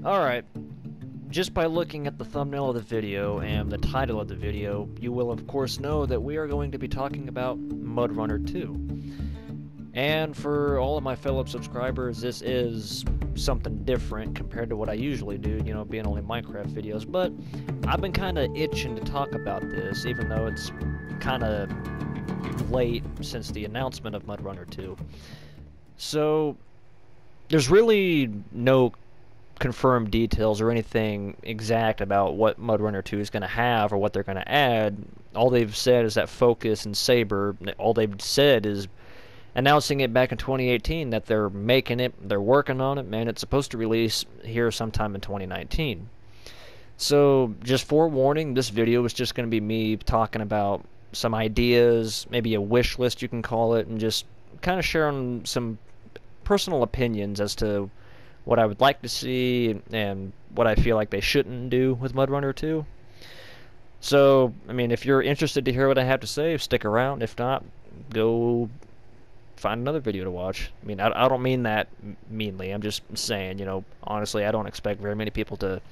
Alright, just by looking at the thumbnail of the video and the title of the video, you will of course know that we are going to be talking about Mudrunner 2. And for all of my fellow subscribers, this is something different compared to what I usually do, you know, being only Minecraft videos, but I've been kind of itching to talk about this, even though it's kind of late since the announcement of Mudrunner 2. So, there's really no confirmed details or anything exact about what Mudrunner 2 is going to have or what they're going to add. All they've said is that Focus and Saber, all they've said is announcing it back in 2018 that they're making it, they're working on it, man. It's supposed to release here sometime in 2019. So, just forewarning, this video is just going to be me talking about some ideas, maybe a wish list you can call it, and just kind of sharing some personal opinions as to what I would like to see and what I feel like they shouldn't do with Mudrunner 2. So, I mean, if you're interested to hear what I have to say, stick around. If not, go find another video to watch. I mean, I don't mean that meanly. I'm just saying, you know, honestly, I don't expect very many people to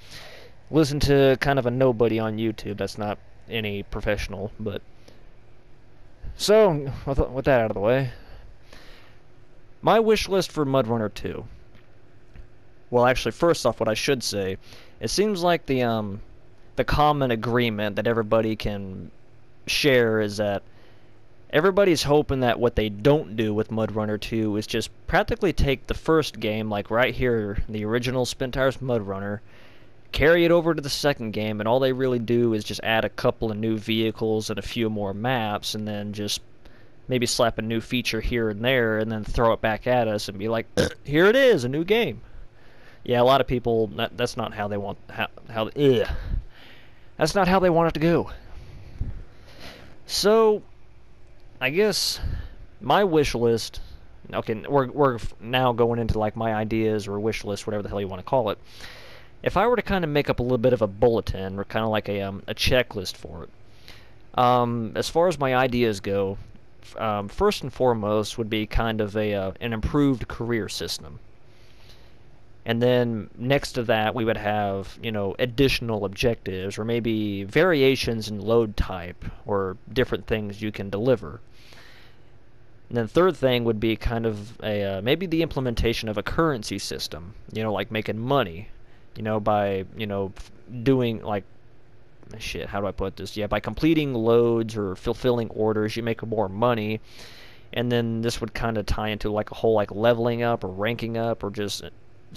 listen to kind of a nobody on YouTube. That's not any professional, but... So, with that out of the way, my wish list for Mudrunner 2. Well, actually, first off, what I should say, it seems like the common agreement that everybody can share is that everybody's hoping that what they don't do with Mudrunner 2 is just practically take the first game, like right here, the original Spintire's Mudrunner, carry it over to the second game, and all they really do is just add a couple of new vehicles and a few more maps, and then just maybe slap a new feature here and there, and then throw it back at us and be like, here it is, a new game. Yeah, a lot of people, that's not how they want, that's not how they want it to go. So, I guess my wish list, okay, we're now going into like my ideas or wish list, whatever the hell you want to call it. If I were to kind of make up a little bit of a bulletin or kind of like a checklist for it, as far as my ideas go, first and foremost would be kind of an improved career system. And then next to that, we would have, you know, additional objectives or maybe variations in load type or different things you can deliver. And then third thing would be kind of maybe the implementation of a currency system, you know, like making money, you know, by, you know, doing like, shit, how do I put this? Yeah, by completing loads or fulfilling orders, you make more money. And then this would kind of tie into like a whole like leveling up or ranking up or just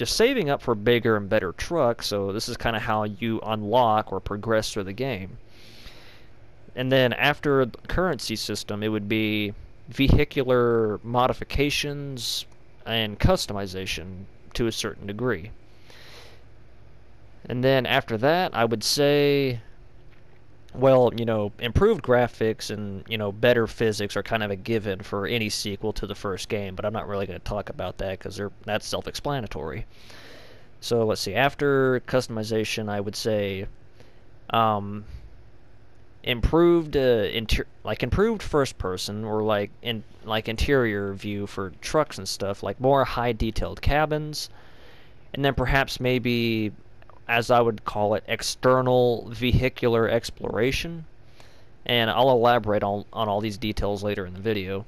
saving up for bigger and better trucks. So this is kind of how you unlock or progress through the game. And then after the currency system, it would be vehicular modifications and customization to a certain degree. And then after that, I would say, well, you know, improved graphics and, you know, better physics are kind of a given for any sequel to the first game, but I'm not really going to talk about that because that's self-explanatory. So let's see, after customization, I would say improved improved first person or like interior view for trucks and stuff, like more high detailed cabins, and then perhaps maybe, as I would call it, external vehicular exploration. And I'll elaborate on all these details later in the video.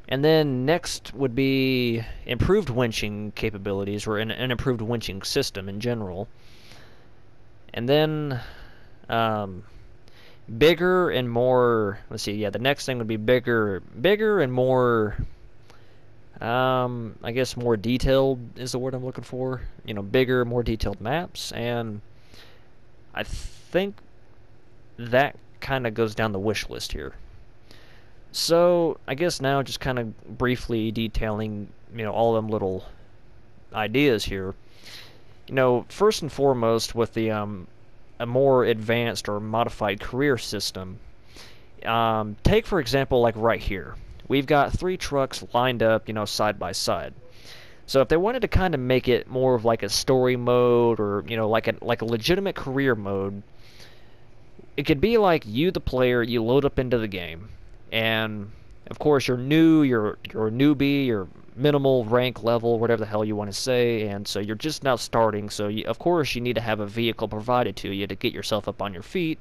And then next would be improved winching capabilities, or an improved winching system in general. And then bigger and more, let's see, yeah, the next thing would be bigger and more, I guess more detailed is the word I'm looking for. You know, bigger, more detailed maps, and I think that kind of goes down the wish list here. So, I guess now just kind of briefly detailing, you know, all them little ideas here. You know, first and foremost with the a more advanced or modified career system, take for example like right here. We've got 3 trucks lined up, you know, side by side. So if they wanted to kind of make it more of like a story mode or, you know, like a legitimate career mode, it could be like you, the player, you load up into the game. And, of course, you're new, you're a newbie, you're minimal rank level, whatever the hell you want to say, and so you're just now starting, so of course you need to have a vehicle provided to you to get yourself up on your feet,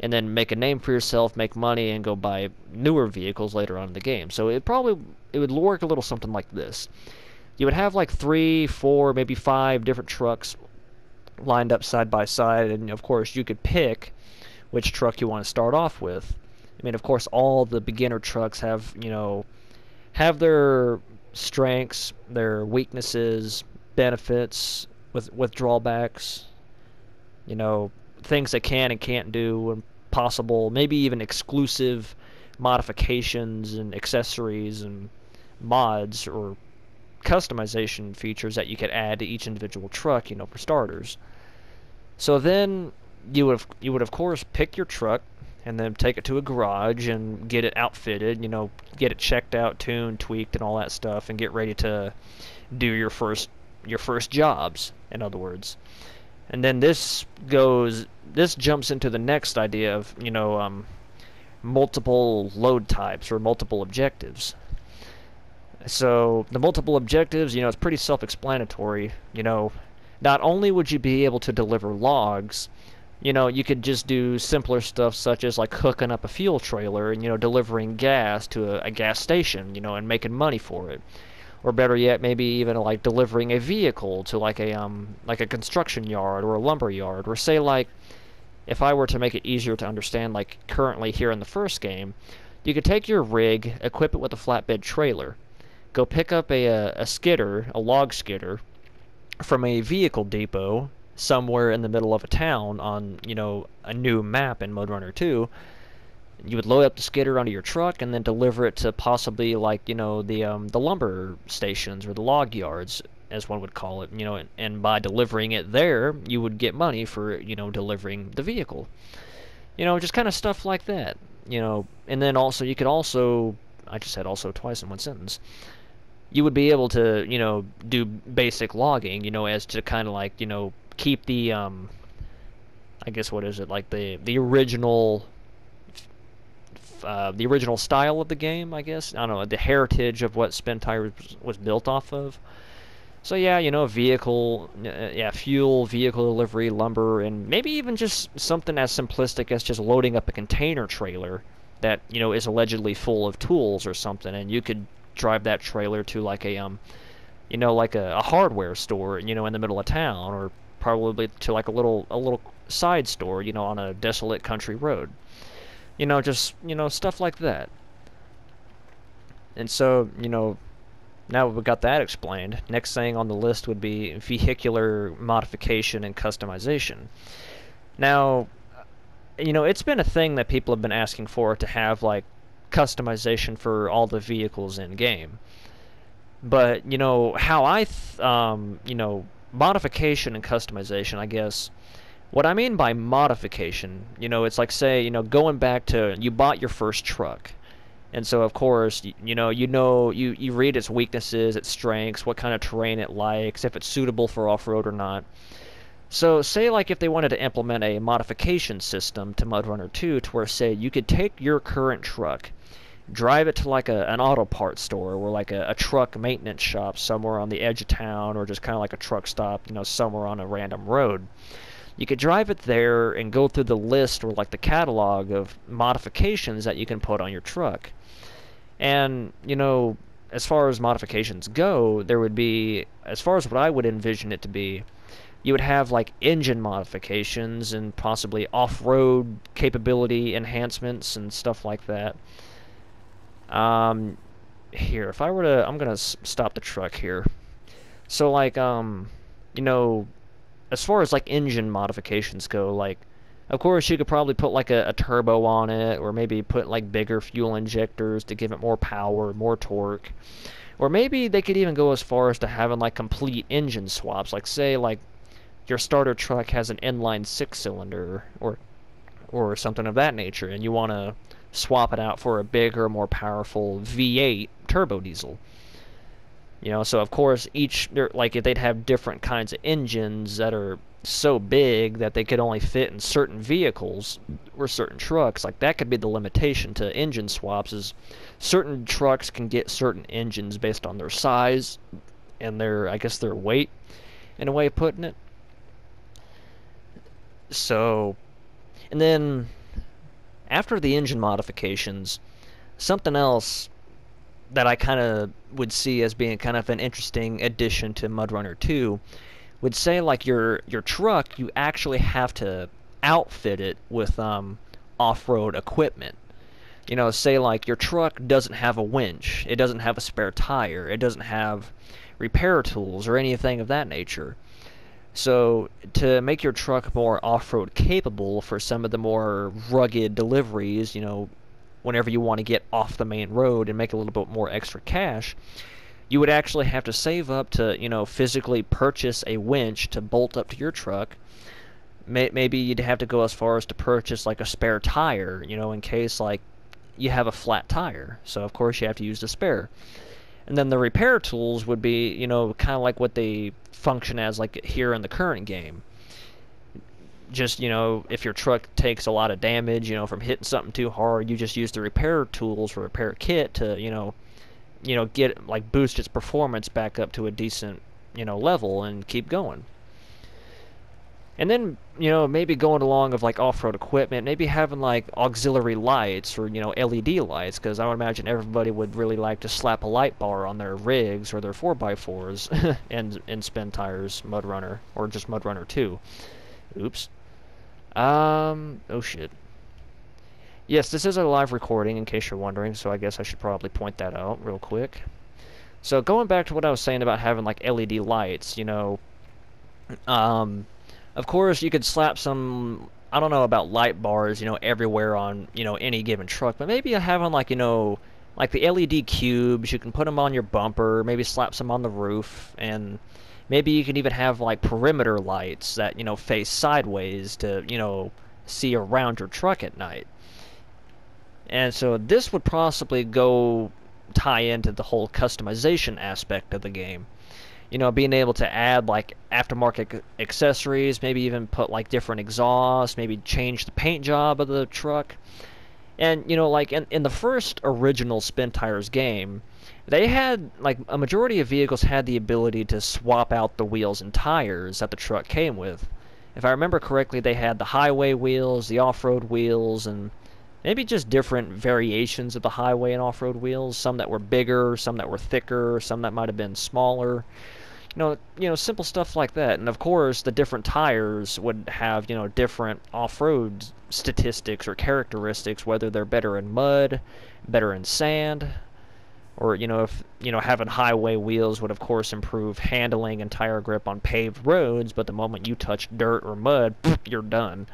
and then make a name for yourself, make money, and go buy newer vehicles later on in the game. So it would work a little something like this. You would have like 3, 4, maybe 5 different trucks lined up side by side, and of course you could pick which truck you want to start off with. I mean, of course, all the beginner trucks have, have their strengths, their weaknesses, benefits, with drawbacks, things they can and can't do, and possible, maybe even exclusive modifications and accessories and mods or customization features that you could add to each individual truck, for starters. So then you would of course pick your truck and then take it to a garage and get it outfitted, get it checked out, tuned, tweaked, and all that stuff, and get ready to do your first jobs, in other words. And then this jumps into the next idea of, multiple load types or multiple objectives. So the multiple objectives, it's pretty self-explanatory. Not only would you be able to deliver logs, you could just do simpler stuff such as like hooking up a fuel trailer and, delivering gas to a gas station, and making money for it. Or better yet, maybe even like delivering a vehicle to like a construction yard or a lumber yard. Or say, like, if I were to make it easier to understand, like currently here in the first game, you could take your rig, equip it with a flatbed trailer, go pick up a skidder, a log skidder, from a vehicle depot somewhere in the middle of a town on, a new map in Mudrunner 2. You would load up the skidder onto your truck and then deliver it to possibly, like, the lumber stations or the log yards, as one would call it, and by delivering it there, you would get money for, delivering the vehicle. Just kind of stuff like that, and then also, you could also, I just said also twice in one sentence, you would be able to, do basic logging, as to kind of like, keep the, I guess, what is it, like the original style of the game, I guess. I don't know, the heritage of what Spentire was built off of. So yeah, vehicle, fuel, vehicle delivery, lumber, and maybe even just something as simplistic as just loading up a container trailer that, is allegedly full of tools or something, and you could drive that trailer to like a, like a hardware store, in the middle of town, or probably to like a little side store, on a desolate country road. Just, stuff like that. And so, now we've got that explained, next thing on the list would be vehicular modification and customization. Now, it's been a thing that people have been asking for, to have, like, customization for all the vehicles in game. But, how modification and customization, I guess. What I mean by modification, it's like, say, going back to, you bought your first truck. And so, of course, you read its weaknesses, its strengths, what kind of terrain it likes, if it's suitable for off-road or not. So, say, like, if they wanted to implement a modification system to Mudrunner 2, to where, say, you could take your current truck, drive it to, like, an auto parts store, or, like, a truck maintenance shop somewhere on the edge of town, or just kind of like a truck stop, somewhere on a random road. You could drive it there and go through the list, or, like, the catalog of modifications that you can put on your truck. And, as far as modifications go, there would be, as far as what I would envision it to be, you would have, like, engine modifications and possibly off-road capability enhancements and stuff like that. Here, if I were to, I'm gonna stop the truck here. So, like, as far as, like, engine modifications go, like, of course, you could probably put, like, a turbo on it, or maybe put, like, bigger fuel injectors to give it more power, more torque. Or maybe they could even go as far as to having, like, complete engine swaps. Like, say, like, your starter truck has an inline 6-cylinder, or something of that nature, and you want to swap it out for a bigger, more powerful V8 turbo diesel. You know, so of course like if they'd have different kinds of engines that are so big that they could only fit in certain vehicles or certain trucks. Like that could be the limitation to engine swaps, is certain trucks can get certain engines based on their size and I guess their weight, in a way of putting it. So, and then after the engine modifications, something else that I kind of would see as being kind of an interesting addition to Mudrunner 2 would say like your truck, you actually have to outfit it with off-road equipment. You know, say like your truck doesn't have a winch, it doesn't have a spare tire, it doesn't have repair tools or anything of that nature. So to make your truck more off-road capable for some of the more rugged deliveries, you know, whenever you want to get off the main road and make a little bit more extra cash, you would actually have to save up to, you know, physically purchase a winch to bolt up to your truck. Maybe you'd have to go as far as to purchase like a spare tire, you know, in case like you have a flat tire. So of course you have to use the spare. And then the repair tools would be, you know, kind of like what they function as like here in the current game. Just, you know, if your truck takes a lot of damage, you know, from hitting something too hard, you just use the repair tools or repair kit to, you know, get like boost its performance back up to a decent, you know, level and keep going. And then, you know, maybe going along with like off-road equipment, maybe having like auxiliary lights or, you know, LED lights, because I would imagine everybody would really like to slap a light bar on their rigs or their 4x4s and spin tires Mudrunner, or just Mudrunner 2. Oops. Oh shit. Yes, this is a live recording, in case you're wondering, so I guess I should probably point that out real quick. So going back to what I was saying about having like LED lights, you know, of course you could slap some, I don't know about light bars, you know, everywhere on, you know, any given truck, but maybe having like, you know, like the LED cubes, you can put them on your bumper, maybe slap some on the roof, and maybe you can even have like perimeter lights that, you know, face sideways to, you know, see around your truck at night. And so this would possibly tie into the whole customization aspect of the game. You know, being able to add like aftermarket accessories, maybe even put like different exhausts, maybe change the paint job of the truck. And, you know, like in the first original Spin Tires game, they had, like, a majority of vehicles had the ability to swap out the wheels and tires that the truck came with. If I remember correctly, they had the highway wheels, the off-road wheels, and maybe just different variations of the highway and off-road wheels. Some that were bigger, some that were thicker, some that might have been smaller. You know, simple stuff like that. And of course, the different tires would have, you know, different off-road statistics or characteristics, whether they're better in mud, better in sand, or, you know, if, you know, having highway wheels would of course improve handling and tire grip on paved roads, but the moment you touch dirt or mud, you're done.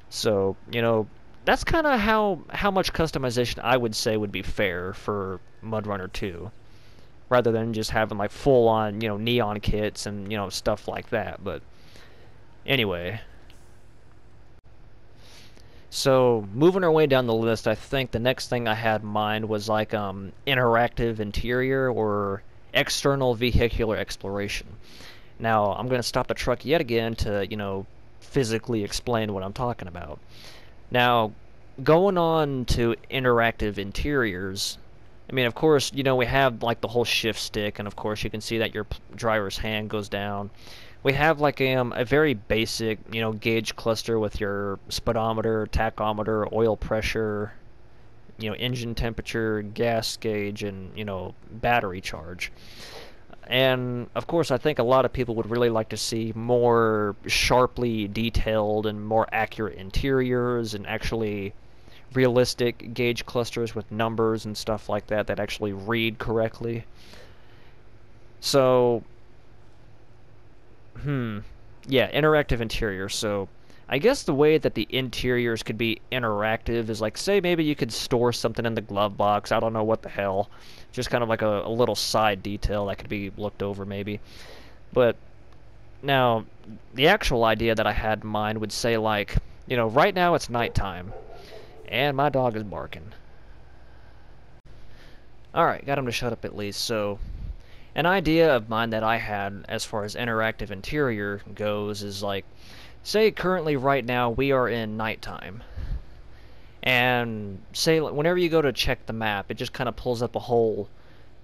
So, you know, that's kind of how much customization I would say would be fair for Mudrunner 2. Rather than just having like full-on, you know, neon kits and, you know, stuff like that. But anyway, so moving our way down the list, I think the next thing I had in mind was like interactive interior or external vehicular exploration. Now I'm going to stop the truck yet again to, you know, physically explain what I'm talking about. Now, going on to interactive interiors, I mean, of course, you know, we have like the whole shift stick, and of course you can see that your driver's hand goes down. We have like a very basic, you know, gauge cluster with your speedometer, tachometer, oil pressure, you know, engine temperature, gas gauge, and, you know, battery charge. And of course, I think a lot of people would really like to see more sharply detailed and more accurate interiors and actually realistic gauge clusters with numbers and stuff like that that actually read correctly. So, yeah, interactive interior. So, I guess the way that the interiors could be interactive is like, say maybe you could store something in the glove box. I don't know what the hell. Just kind of like a little side detail that could be looked over maybe. But now, the actual idea that I had in mind would say like, you know, right now it's nighttime. And my dog is barking. Alright, got him to shut up at least. So, An idea of mine that I had as far as interactive interior goes is like, say currently right now we are in nighttime. And say whenever you go to check the map, it just kind of pulls up a whole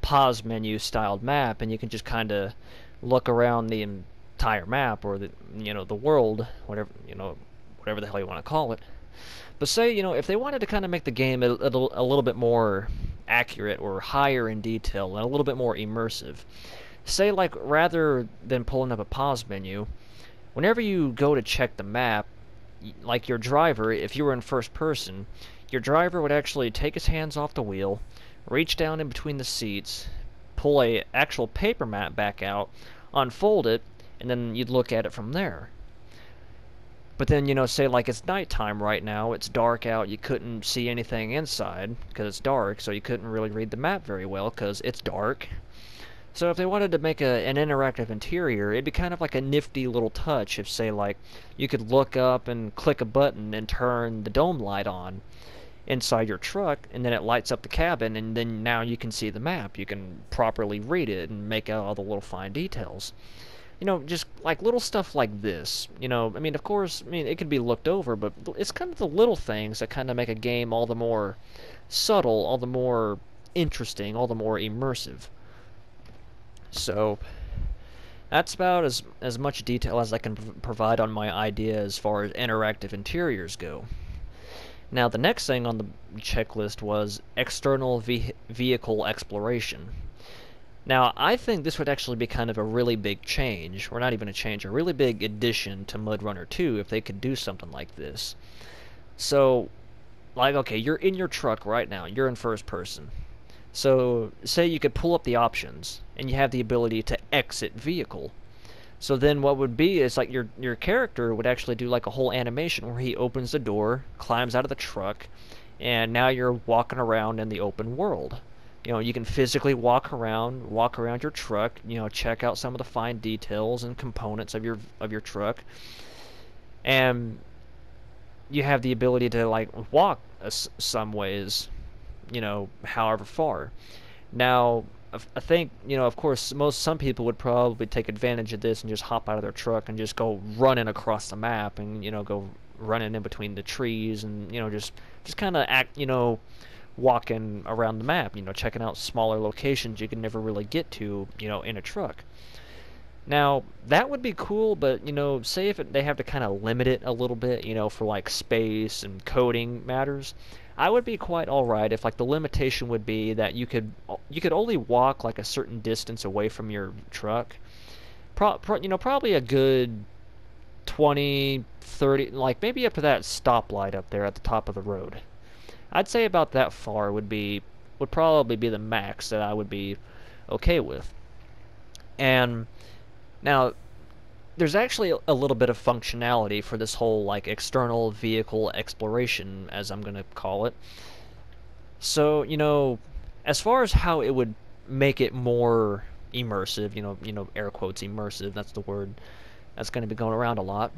pause menu styled map, and you can just kind of look around the entire map, or the world, whatever the hell you want to call it. But say if they wanted to kind of make the game a little bit more accurate or higher in detail and a little bit more immersive, say like rather than pulling up a pause menu, whenever you go to check the map, like your driver, if you were in first person, your driver would actually take his hands off the wheel, reach down in between the seats, pull a actual paper map back out, unfold it, and then you'd look at it from there. But then, say like it's nighttime right now, it's dark out, you couldn't see anything inside because it's dark, so you couldn't really read the map very well because it's dark. So if they wanted to make an interactive interior, it'd be kind of like a nifty little touch if, say, like, you could look up and click a button and turn the dome light on inside your truck, and then it lights up the cabin, and then now you can see the map. You can properly read it and make out all the little fine details. Just like little stuff like this. I mean, of course, it could be looked over, but it's kind of the little things that kind of make a game all the more subtle, all the more interesting, all the more immersive. So that's about as much detail as I can provide on my idea as far as interactive interiors go. Now the next thing on the checklist was external vehicle exploration. Now I think this would actually be kind of a really big change, or not even a change, a really big addition to Mudrunner 2 if they could do something like this. So, like, okay, you're in your truck right now, you're in first person. So, say you could pull up the options, and you have the ability to exit vehicle. So then what would be is like your character would actually do like a whole animation where he opens the door, climbs out of the truck, and now you're walking around in the open world. You can physically walk around your truck, check out some of the fine details and components of your truck. And you have the ability to like walk some ways, however far. Now, I think, of course, some people would probably take advantage of this and just hop out of their truck and just go running across the map and, go running in between the trees and, just kind of act, walking around the map, checking out smaller locations you can never really get to, in a truck. Now, that would be cool, but, say if they have to kind of limit it a little bit, for like space and coding matters, I would be quite alright if like the limitation would be that you could only walk like a certain distance away from your truck. Probably a good 20, 30, like maybe up to that stoplight up there at the top of the road. I'd say about that far would probably be the max that I would be okay with. And now, there's actually a little bit of functionality for this whole like external vehicle exploration, as I'm gonna call it. So, as far as how it would make it more immersive, air quotes immersive, that's the word that's gonna be going around a lot.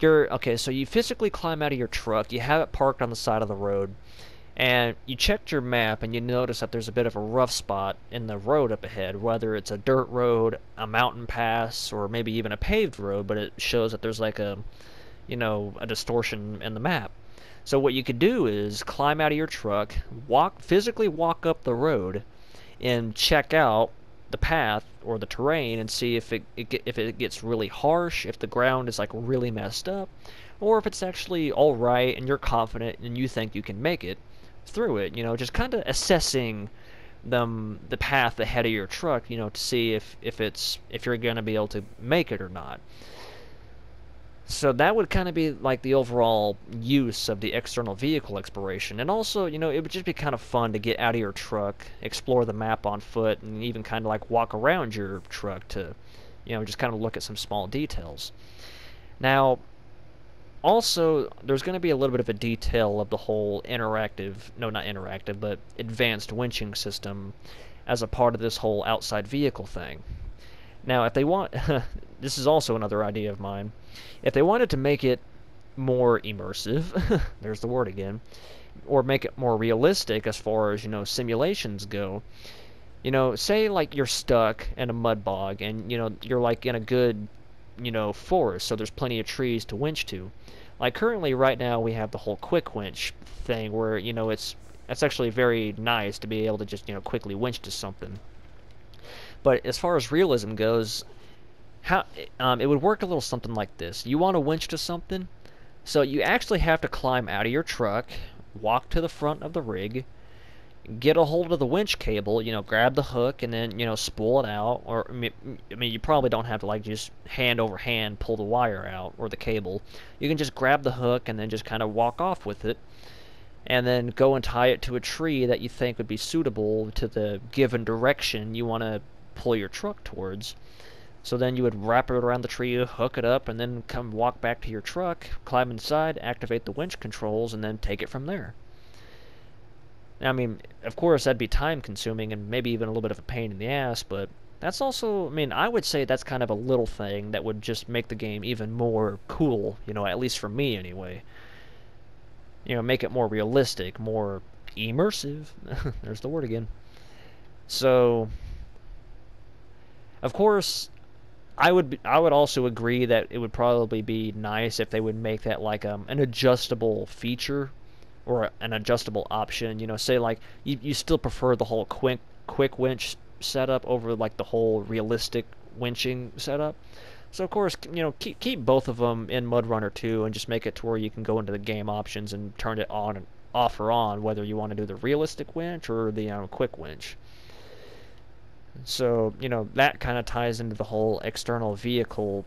Okay, so you physically climb out of your truck, you have it parked on the side of the road, and you checked your map and you notice that there's a bit of a rough spot in the road up ahead, whether it's a dirt road, a mountain pass, or maybe even a paved road, but it shows that there's like a distortion in the map. So what you could do is climb out of your truck, physically walk up the road, and check out the path or the terrain and see if it gets really harsh, if the ground is like really messed up, or if it's actually all right and you're confident and you think you can make it through it. Just kind of assessing the path ahead of your truck, to see if you're gonna be able to make it or not. So that would kind of be like the overall use of the external vehicle exploration. And also, it would just be kind of fun to get out of your truck, explore the map on foot, and even kind of like walk around your truck to, just kind of look at some small details. Now, also, there's going to be a little bit of a detail of the whole not interactive, but advanced winching system as a part of this whole outside vehicle thing. Now, if they want, this is also another idea of mine, if they wanted to make it more immersive, there's the word again, or make it more realistic as far as, simulations go, You know, say like you're stuck in a mud bog and, you know, you're like in a good, you know, forest, so there's plenty of trees to winch to. Like currently right now we have the whole quick winch thing where, you know, it's actually very nice to be able to just, you know, quickly winch to something. But as far as realism goes, how it would work a little something like this. You want to winch to something, so you actually have to climb out of your truck, walk to the front of the rig, get a hold of the winch cable, you know, grab the hook and then, you know, spool it out. Or I mean, you probably don't have to like just hand over hand pull the wire out or the cable. You can just grab the hook and then just kind of walk off with it, and then go and tie it to a tree that you think would be suitable to the given direction you want to pull your truck towards. So then you would wrap it around the tree, hook it up, and then come walk back to your truck, climb inside, activate the winch controls, and then take it from there. I mean, of course, that'd be time consuming and maybe even a little bit of a pain in the ass, but that's also, I mean, I would say that's kind of a little thing that would just make the game even more cool, you know, at least for me anyway. You know, make it more realistic, more immersive. There's the word again. So, of course, I would also agree that it would probably be nice if they would make that like an adjustable feature or an adjustable option. You know, say like you still prefer the whole quick winch setup over like the whole realistic winching setup. So of course, you know, keep both of them in Mudrunner 2 and just make it to where you can go into the game options and turn it on and off or on, whether you want to do the realistic winch or the quick winch. So, you know, that kind of ties into the whole external vehicle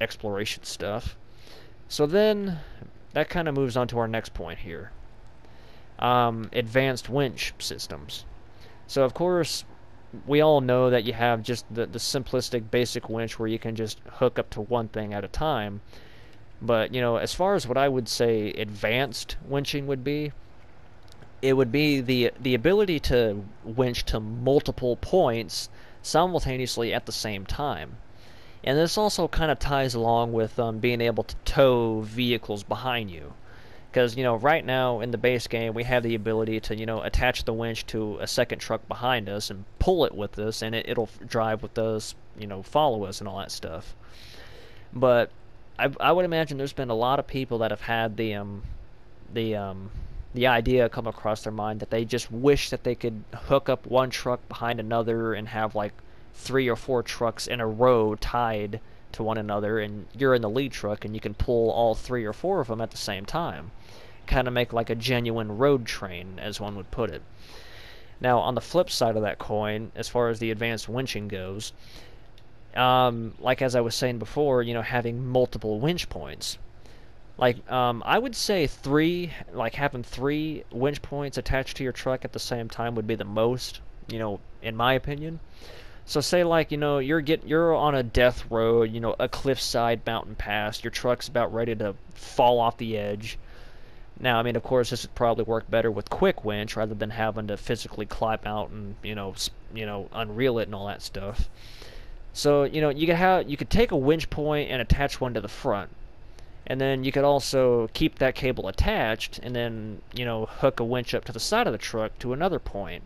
exploration stuff. So then that kind of moves on to our next point here. Advanced winch systems. So of course, we all know that you have just the simplistic basic winch where you can just hook up to one thing at a time. But, you know, as far as what I would say advanced winching would be, it would be the ability to winch to multiple points simultaneously at the same time. And this also kind of ties along with being able to tow vehicles behind you. Because, you know, right now in the base game, we have the ability to, you know, attach the winch to a second truck behind us and pull it with us, and it'll drive with us, you know, follow us and all that stuff. But I would imagine there's been a lot of people that have had the idea come across their mind that they just wish that they could hook up one truck behind another and have like 3 or 4 trucks in a row tied to one another, and you're in the lead truck and you can pull all 3 or 4 of them at the same time. Kind of make like a genuine road train, as one would put it. Now, on the flip side of that coin, as far as the advanced winching goes, like as I was saying before, you know, having multiple winch points. Like, I would say 3, like having 3 winch points attached to your truck at the same time would be the most, you know, in my opinion. So say like, you know, you're on a death road, you know, a cliffside mountain pass, your truck's about ready to fall off the edge. Now, I mean, of course, this would probably work better with quick winch rather than having to physically climb out and, you know, unreel it and all that stuff. So, you know, you could take a winch point and attach one to the front. And then you could also keep that cable attached and then, you know, hook a winch up to the side of the truck to another point.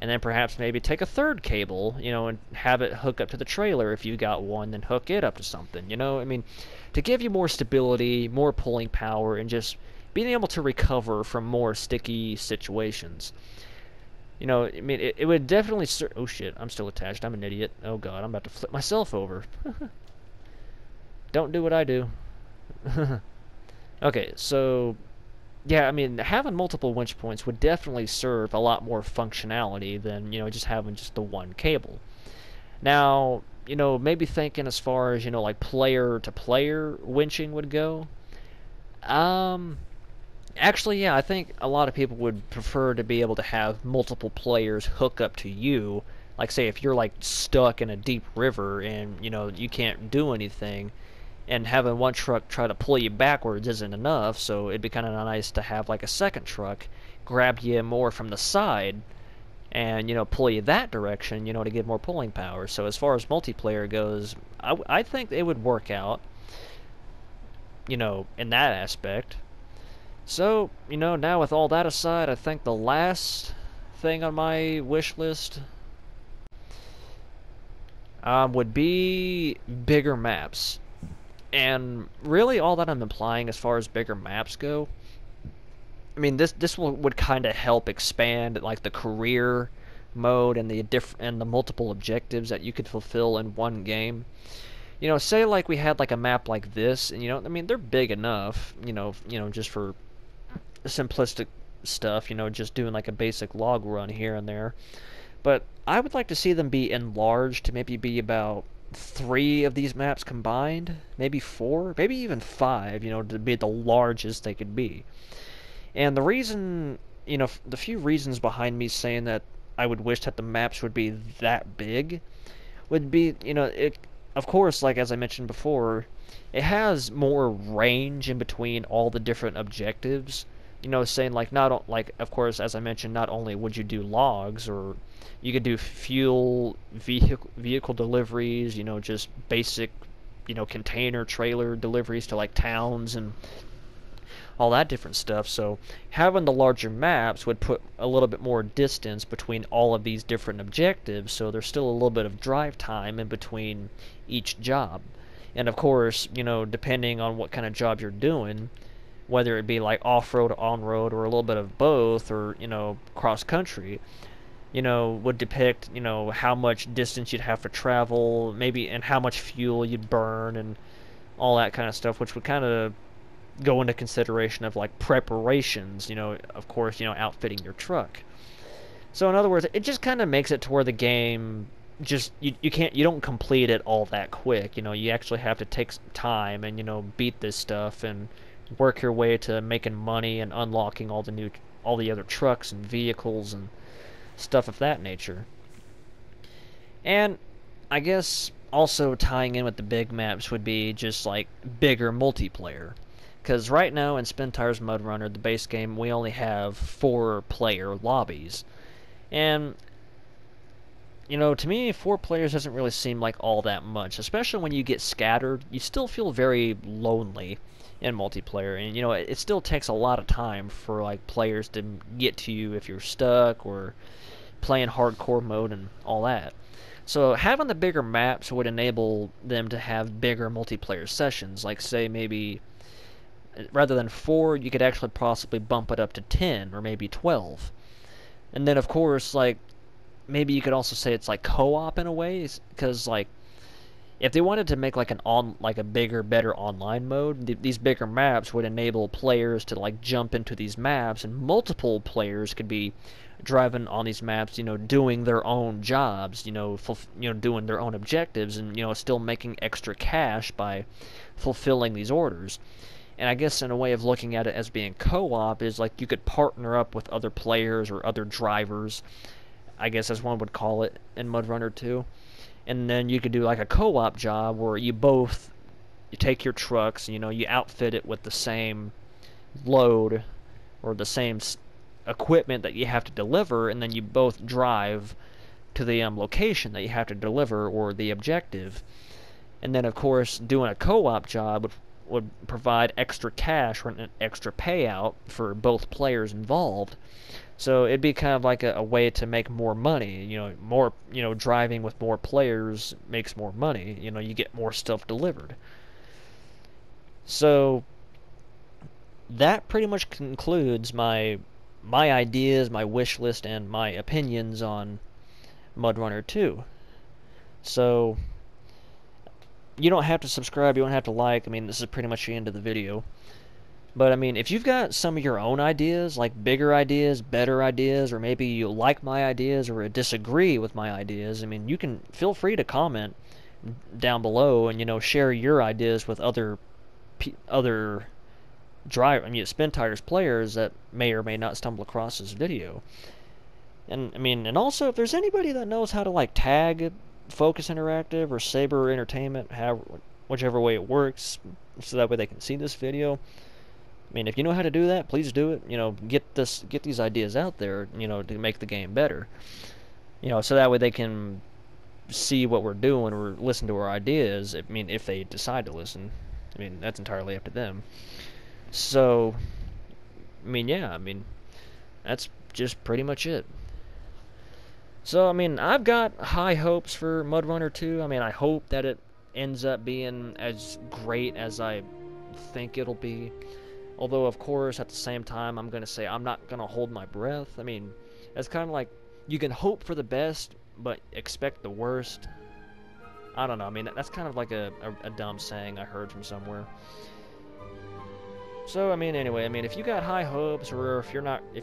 And then perhaps maybe take a third cable, you know, and have it hook up to the trailer if you got one, then hook it up to something, you know? I mean, to give you more stability, more pulling power, and just being able to recover from more sticky situations. You know, I mean, it would definitely... Oh, shit, I'm still attached. I'm an idiot. Oh, God, I'm about to flip myself over. Don't do what I do. Okay, so... Yeah, I mean, having multiple winch points would definitely serve a lot more functionality than, you know, just having just the one cable. Now, you know, maybe thinking as far as, you know, like player-to-player winching would go. Actually, yeah, I think a lot of people would prefer to be able to have multiple players hook up to you. Like, say, if you're, like, stuck in a deep river and, you know, you can't do anything, and having one truck try to pull you backwards isn't enough, so it'd be kind of nice to have, like, a second truck grab you more from the side and, you know, pull you that direction, you know, to get more pulling power. So as far as multiplayer goes, I think it would work out, you know, in that aspect. So, you know, now with all that aside, I think the last thing on my wish list would be bigger maps. And really all that I'm implying as far as bigger maps go, I mean, this would kind of help expand like the career mode and the multiple objectives that you could fulfill in one game. You know, say like we had like a map like this, and I mean, they're big enough, just for simplistic stuff, just doing like a basic log run here and there. But I would like to see them be enlarged to maybe be about 3 of these maps combined, maybe 4, maybe even 5, to be the largest they could be. And the reason, the few reasons behind me saying that I would wish that the maps would be that big would be, of course, like as I mentioned before, it has more range in between all the different objectives. Saying like of course, as I mentioned, not only would you do logs, or you could do fuel, vehicle deliveries, just basic, container trailer deliveries to like towns and all that different stuff. So having the larger maps would put a little bit more distance between all of these different objectives, so there's still a little bit of drive time in between each job. And of course, depending on what kind of job you're doing, whether it be like off-road, on-road, or a little bit of both, or cross-country, would depict how much distance you'd have to travel, maybe, and how much fuel you'd burn, and all that kind of stuff, which would kind of go into consideration of like preparations, of course, outfitting your truck. So in other words, it just kind of makes it to where the game just you don't complete it all that quick. You actually have to take some time and beat this stuff and work your way to making money and unlocking all the other trucks and vehicles and stuff of that nature. And I guess also tying in with the big maps would be just like bigger multiplayer. Because right now in Spintire's Mudrunner, the base game, we only have 4-player lobbies. And, to me, 4 players doesn't really seem like all that much. Especially when you get scattered, you still feel very lonely in multiplayer. And, it still takes a lot of time for, like, players to get to you if you're stuck or playing hardcore mode and all that. So having the bigger maps would enable them to have bigger multiplayer sessions. Like, say, maybe rather than 4, you could actually possibly bump it up to 10 or maybe 12. And then, of course, like, maybe you could also say it's like co-op in a way, because like, if they wanted to make like a bigger, better online mode, these bigger maps would enable players to like jump into these maps, and multiple players could be driving on these maps, doing their own jobs, doing their own objectives, and still making extra cash by fulfilling these orders. And I guess in a way of looking at it as being co-op is like you could partner up with other players or other drivers, I guess as one would call it in Mudrunner 2. And then you could do like a co-op job where you take your trucks, you outfit it with the same load or the same equipment that you have to deliver, and then you both drive to the location that you have to deliver or the objective. And then of course doing a co-op job would provide extra cash or an extra payout for both players involved. So it'd be kind of like a way to make more money. Driving with more players makes more money. You get more stuff delivered. So that pretty much concludes my ideas, my wish list, and my opinions on Mudrunner 2. So you don't have to subscribe, you don't have to like. I mean, this is pretty much the end of the video. But I mean, if you've got some of your own ideas, like bigger ideas, better ideas, or maybe you like my ideas or disagree with my ideas, I mean, you can feel free to comment down below and share your ideas with other Spintire's players that may or may not stumble across this video. And I mean, and also if there's anybody that knows how to like tag Focus Interactive or Saber Entertainment, whichever way it works, so that way they can see this video. I mean, if you know how to do that, please do it. Get these ideas out there, to make the game better. So that way they can see what we're doing or listen to our ideas. I mean, if they decide to listen. I mean, that's entirely up to them. So, I mean, yeah, I mean, that's just pretty much it. So, I mean, I've got high hopes for Mudrunner 2. I mean, I hope that it ends up being as great as I think it'll be. Although, of course, at the same time, I'm going to say I'm not going to hold my breath. I mean, it's kind of like you can hope for the best, but expect the worst. I don't know. I mean, that's kind of like a dumb saying I heard from somewhere. So, I mean, anyway, I mean, if you got high hopes, or if you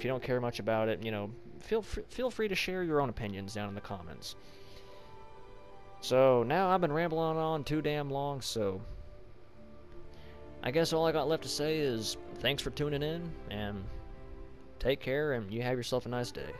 don't care much about it, you know, feel free to share your own opinions down in the comments. So, now I've been rambling on too damn long, so I guess all I got left to say is thanks for tuning in, and take care, and you have yourself a nice day.